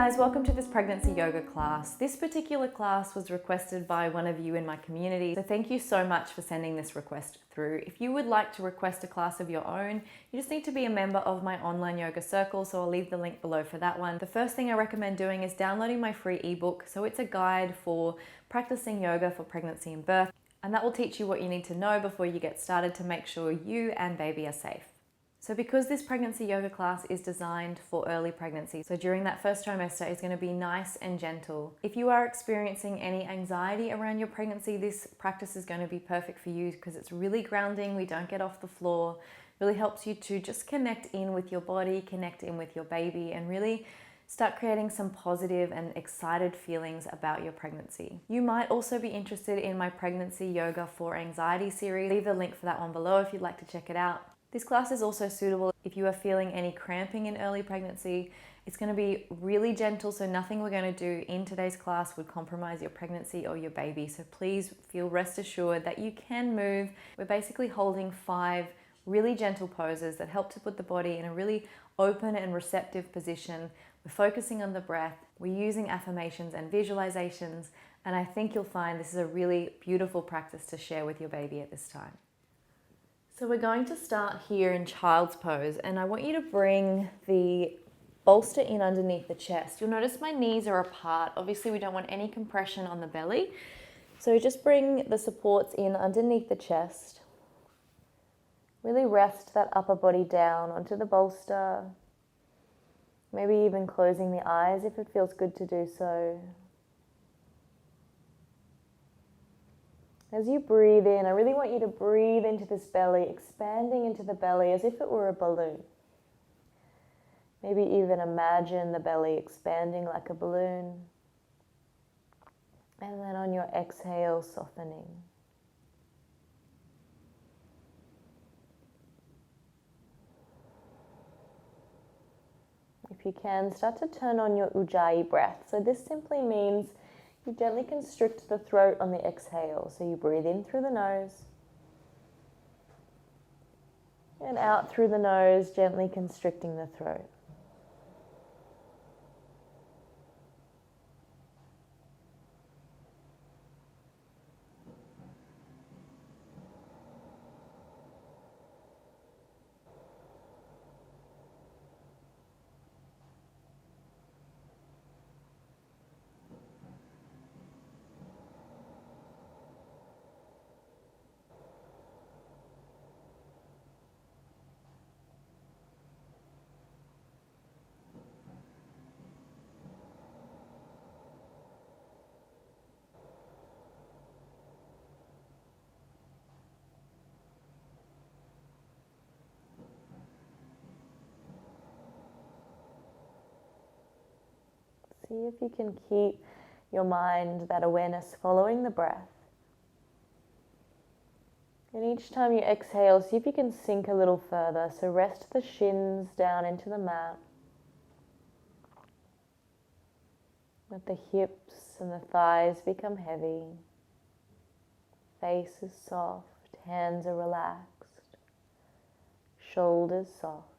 guys, welcome to this pregnancy yoga class. This particular class was requested by one of you in my community, so thank you so much for sending this request through. If you would like to request a class of your own, you just need to be a member of my online yoga circle, so I'll leave the link below for that one. The first thing I recommend doing is downloading my free ebook. So it's a guide for practicing yoga for pregnancy and birth, and that will teach you what you need to know before you get started to make sure you and baby are safe. So because this pregnancy yoga class is designed for early pregnancy, so during that first trimester it's going to be nice and gentle. If you are experiencing any anxiety around your pregnancy, this practice is going to be perfect for you because it's really grounding. We don't get off the floor. It really helps you to just connect in with your body, connect in with your baby, and really start creating some positive and excited feelings about your pregnancy. You might also be interested in my pregnancy yoga for anxiety series. Leave the link for that one below if you'd like to check it out. This class is also suitable if you are feeling any cramping in early pregnancy. It's going to be really gentle, so nothing we're going to do in today's class would compromise your pregnancy or your baby. So please feel rest assured that you can move. We're basically holding 5 really gentle poses that help to put the body in a really open and receptive position. We're focusing on the breath. We're using affirmations and visualizations, and I think you'll find this is a really beautiful practice to share with your baby at this time. So we're going to start here in child's pose, and I want you to bring the bolster in underneath the chest. You'll notice my knees are apart. Obviously we don't want any compression on the belly. So just bring the supports in underneath the chest. Really rest that upper body down onto the bolster. Maybe even closing the eyes if it feels good to do so. As you breathe in, I really want you to breathe into this belly, expanding into the belly as if it were a balloon. Maybe even imagine the belly expanding like a balloon. And then on your exhale, softening. If you can, start to turn on your Ujjayi breath. So this simply means you gently constrict the throat on the exhale. So you breathe in through the nose and out through the nose, gently constricting the throat. See if you can keep your mind, that awareness, following the breath. And each time you exhale, see if you can sink a little further. So rest the shins down into the mat. Let the hips and the thighs become heavy. Face is soft, hands are relaxed, shoulders soft.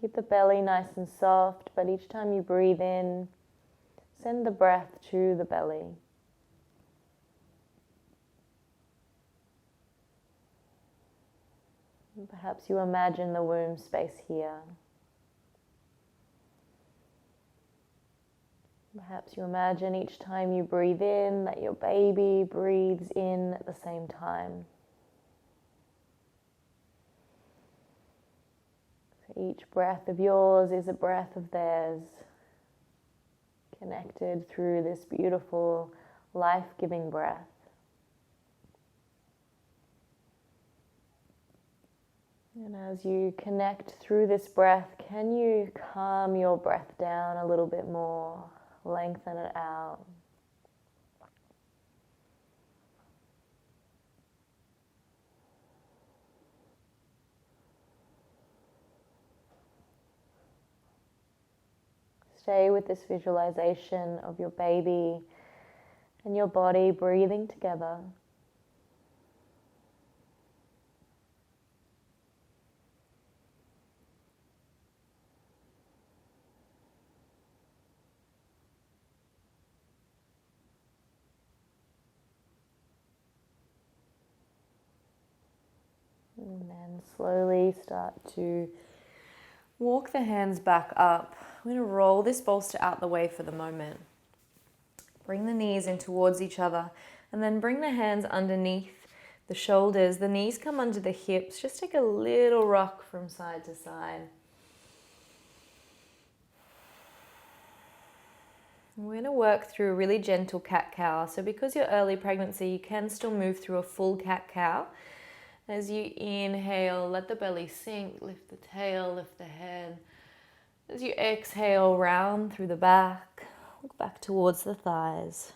Keep the belly nice and soft, but each time you breathe in, send the breath to the belly. And perhaps you imagine the womb space here. Perhaps you imagine each time you breathe in that your baby breathes in at the same time. Each breath of yours is a breath of theirs, connected through this beautiful, life-giving breath. And as you connect through this breath, can you calm your breath down a little bit more, lengthen it out? Stay with this visualization of your baby and your body breathing together. And then slowly start to walk the hands back up. We're going to roll this bolster out the way for the moment. Bring the knees in towards each other and then bring the hands underneath the shoulders. The knees come under the hips. Just take a little rock from side to side. We're going to work through a really gentle cat-cow. So because you're early pregnancy, you can still move through a full cat-cow. As you inhale, let the belly sink, lift the tail, lift the head. As you exhale, round through the back, look back towards the thighs.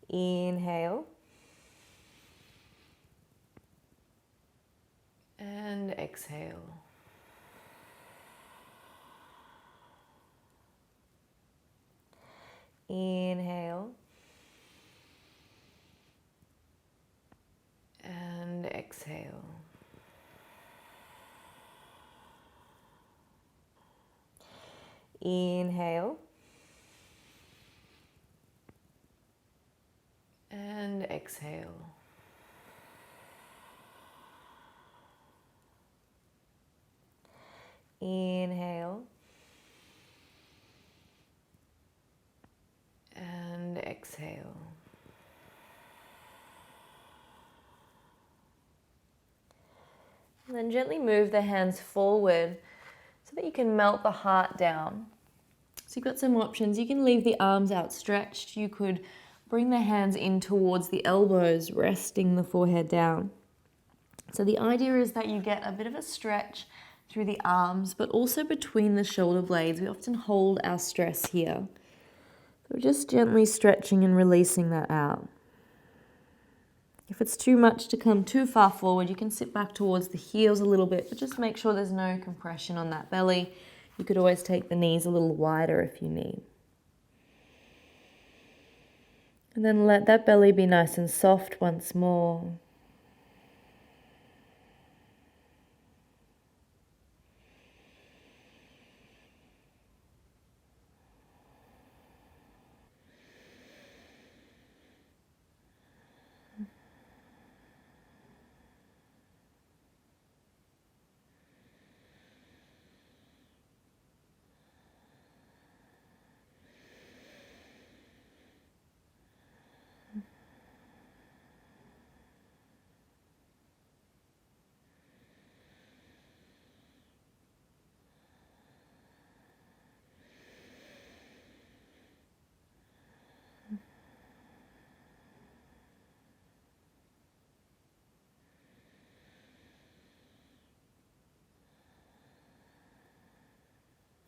Inhale. And exhale. Inhale. And exhale. Inhale. And exhale. Inhale. And exhale. And then gently move the hands forward so that you can melt the heart down. So you've got some options. You can leave the arms outstretched. You could bring the hands in towards the elbows, resting the forehead down. So the idea is that you get a bit of a stretch through the arms, but also between the shoulder blades. We often hold our stress here. So just gently stretching and releasing that out. If it's too much to come too far forward, you can sit back towards the heels a little bit, but just make sure there's no compression on that belly. You could always take the knees a little wider if you need. And then let that belly be nice and soft once more.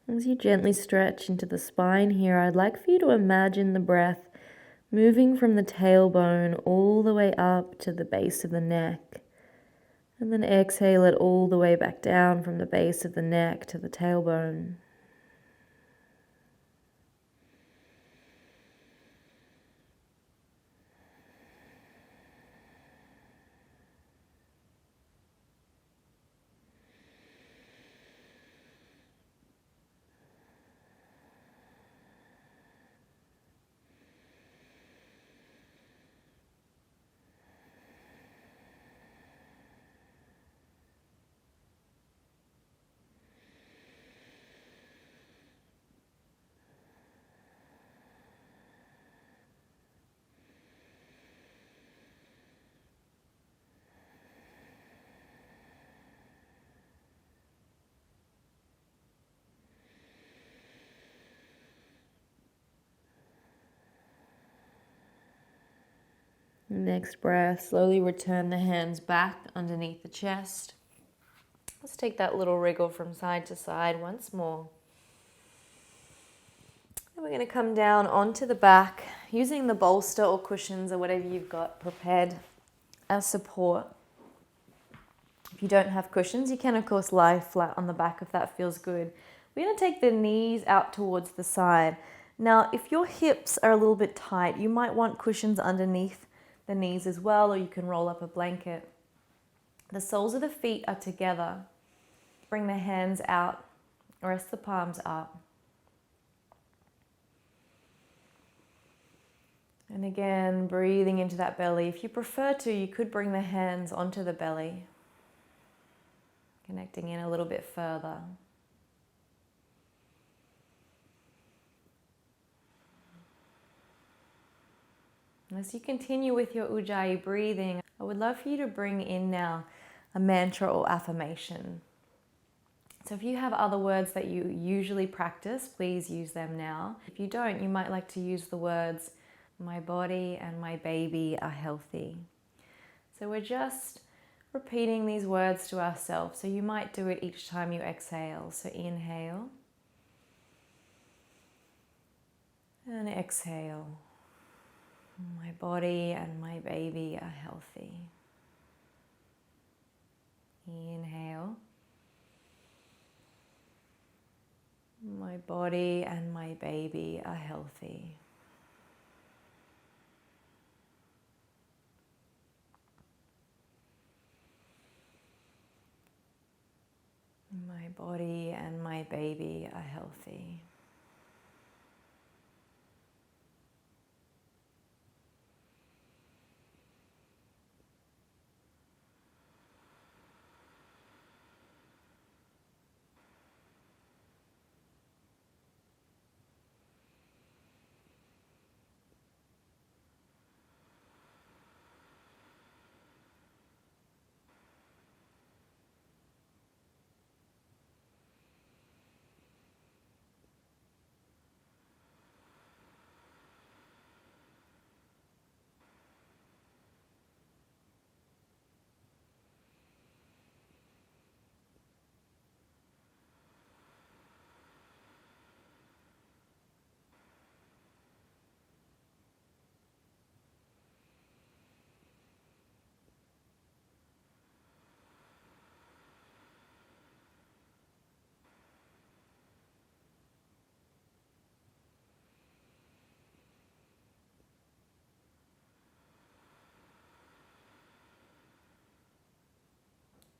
As you gently stretch into the spine here, I'd like for you to imagine the breath moving from the tailbone all the way up to the base of the neck. And then exhale it all the way back down from the base of the neck to the tailbone. Next breath, slowly return the hands back underneath the chest. Let's take that little wriggle from side to side once more. And we're going to come down onto the back using the bolster or cushions or whatever you've got prepared as support. If you don't have cushions, you can of course lie flat on the back if that feels good. We're going to take the knees out towards the side. Now, if your hips are a little bit tight, you might want cushions underneath the knees as well, or you can roll up a blanket. The soles of the feet are together. Bring the hands out, rest the palms up. And again, breathing into that belly. If you prefer to, you could bring the hands onto the belly, connecting in a little bit further. As you continue with your Ujjayi breathing, I would love for you to bring in now a mantra or affirmation. So if you have other words that you usually practice, please use them now. If you don't, you might like to use the words, my body and my baby are healthy. So we're just repeating these words to ourselves. So you might do it each time you exhale. So inhale and exhale. My body and my baby are healthy. Inhale. My body and my baby are healthy. My body and my baby are healthy.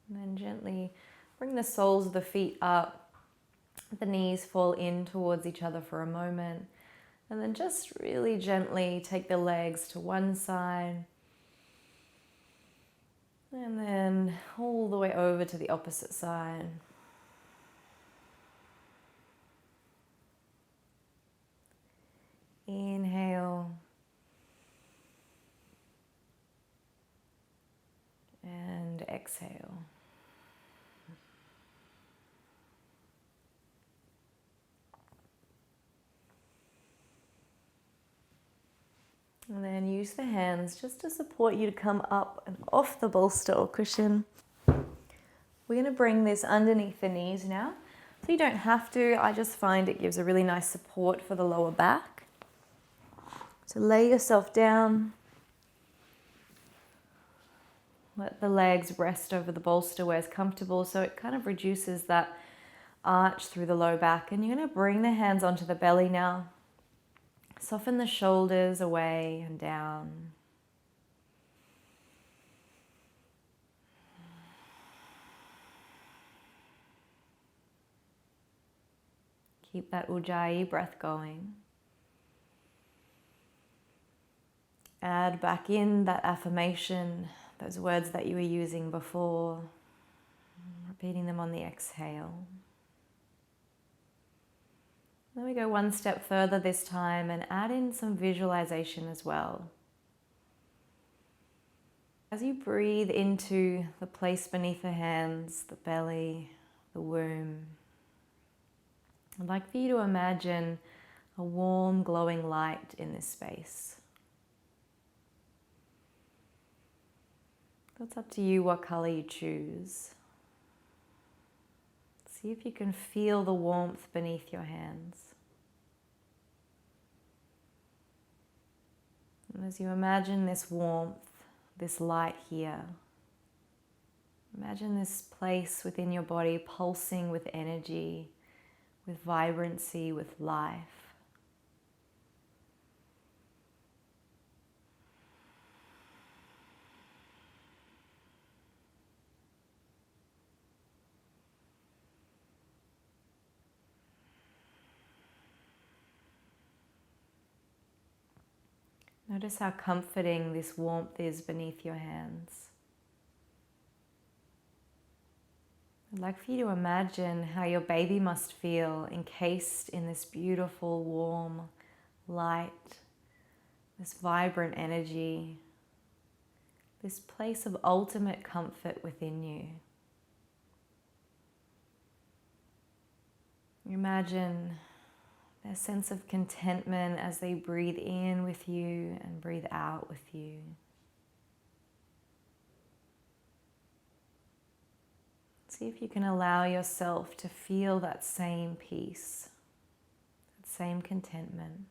And then gently bring the soles of the feet up, the knees fall in towards each other for a moment, and then just really gently take the legs to one side, and then all the way over to the opposite side. Inhale. And exhale. And then use the hands just to support you to come up and off the bolster or cushion. We're going to bring this underneath the knees now. So you don't have to, I just find it gives a really nice support for the lower back. So lay yourself down. Let the legs rest over the bolster where it's comfortable, so it kind of reduces that arch through the low back. And you're going to bring the hands onto the belly now. Soften the shoulders away and down. Keep that Ujjayi breath going. Add back in that affirmation, those words that you were using before, repeating them on the exhale. Then we go one step further this time and add in some visualization as well. As you breathe into the place beneath the hands, the belly, the womb, I'd like for you to imagine a warm, glowing light in this space. It's up to you what color you choose. See if you can feel the warmth beneath your hands. And as you imagine this warmth, this light here, imagine this place within your body pulsing with energy, with vibrancy, with life. Notice how comforting this warmth is beneath your hands. I'd like for you to imagine how your baby must feel encased in this beautiful, warm light, this vibrant energy, this place of ultimate comfort within you. Imagine their sense of contentment as they breathe in with you and breathe out with you. See if you can allow yourself to feel that same peace, that same contentment.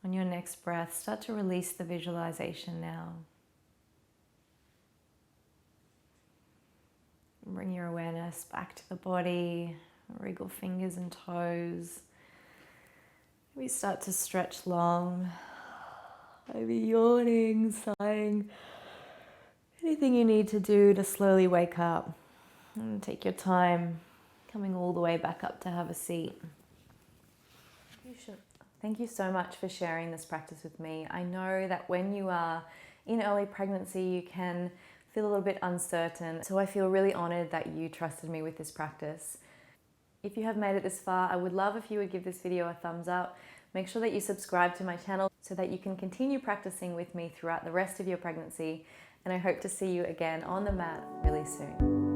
On your next breath, start to release the visualization now. Bring your awareness back to the body, wriggle fingers and toes. Maybe start to stretch long, maybe yawning, sighing. Anything you need to do to slowly wake up. And take your time, coming all the way back up to have a seat. Thank you so much for sharing this practice with me. I know that when you are in early pregnancy, you can feel a little bit uncertain. So I feel really honored that you trusted me with this practice. If you have made it this far, I would love if you would give this video a thumbs up. Make sure that you subscribe to my channel so that you can continue practicing with me throughout the rest of your pregnancy. And I hope to see you again on the mat really soon.